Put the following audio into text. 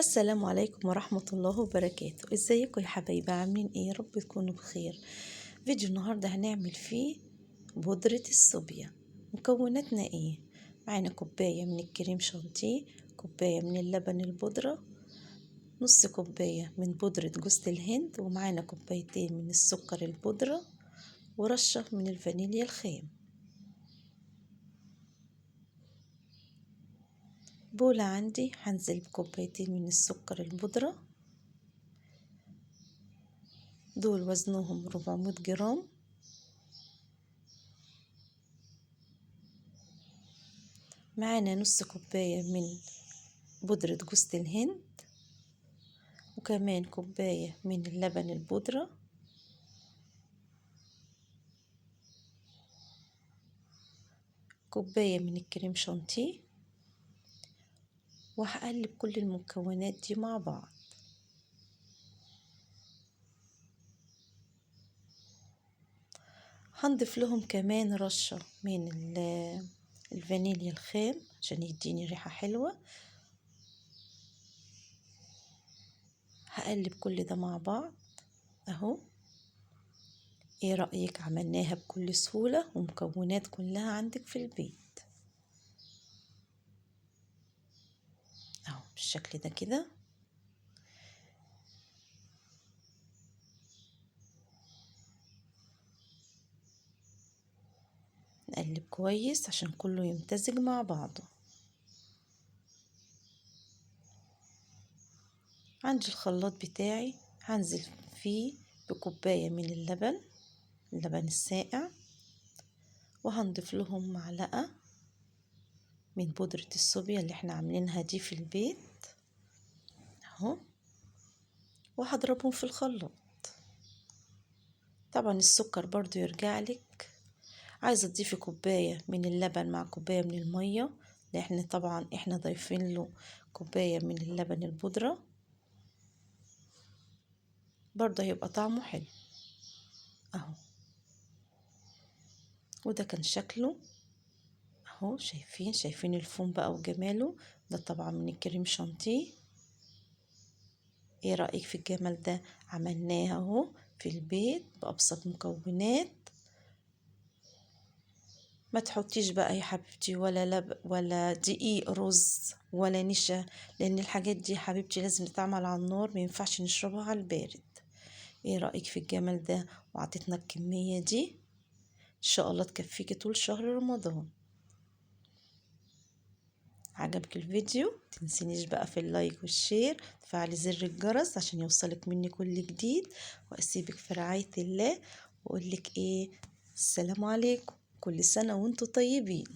السلام عليكم ورحمة الله وبركاته. ازيكم يا حبايبي؟ عاملين ايه؟ يا رب تكونوا بخير. فيديو النهاردة هنعمل فيه بودرة الصوبيا. مكوناتنا ايه؟ معانا كوباية من الكريم شانتيه، كوباية من اللبن البودرة، نص كوباية من بودرة جوز الهند، ومعانا كوبايتين من السكر البودرة، ورشة من الفانيليا الخام. بولة عندي هنزل بكوبايتين من السكر البودرة، دول وزنهم 400 جرام. معانا نص كوباية من بودرة جوز الهند، وكمان كوباية من اللبن البودرة، كوباية من الكريم شانتيه، وهقلب كل المكونات دي مع بعض. هنضيف لهم كمان رشة من الفانيليا الخام عشان يديني ريحة حلوة. هقلب كل ده مع بعض اهو. ايه رأيك؟ عملناها بكل سهولة ومكونات كلها عندك في البيت اهو بالشكل ده كده. نقلب كويس عشان كله يمتزج مع بعضه. عندي الخلاط بتاعي هنزل فيه بكوباية من اللبن الساقع، وهنضيف لهم معلقة من بودرة الصوبيا اللي احنا عاملينها دي في البيت اهو، وهضربهم في الخلاط. طبعا السكر برضو يرجع لك، عايزة تضيفي كوباية من اللبن مع كوباية من المية، لان طبعا احنا ضايفين له كوباية من اللبن البودرة، برضه هيبقى طعمه حلو اهو. وده كان شكله اهو، شايفين الفوم بقى وجماله. ده طبعا من الكريم شانتيه. ايه رأيك في الجمال ده؟ عملناه اهو في البيت بأبسط مكونات. ما تحطيش بقى يا حبيبتي ولا ولا دقيق رز ولا نشا، لان الحاجات دي يا حبيبتي لازم تتعمل على النار، ما ينفعش نشربها على البارد. ايه رأيك في الجمال ده؟ وعطيتنا الكمية دي ان شاء الله تكفيكي طول شهر رمضان. عجبك الفيديو؟ متنسينيش بقى في اللايك والشير، تفعلي زر الجرس عشان يوصلك مني كل جديد، واسيبك في رعاية الله واقولك ايه، السلام عليكم، كل سنة وانتم طيبين.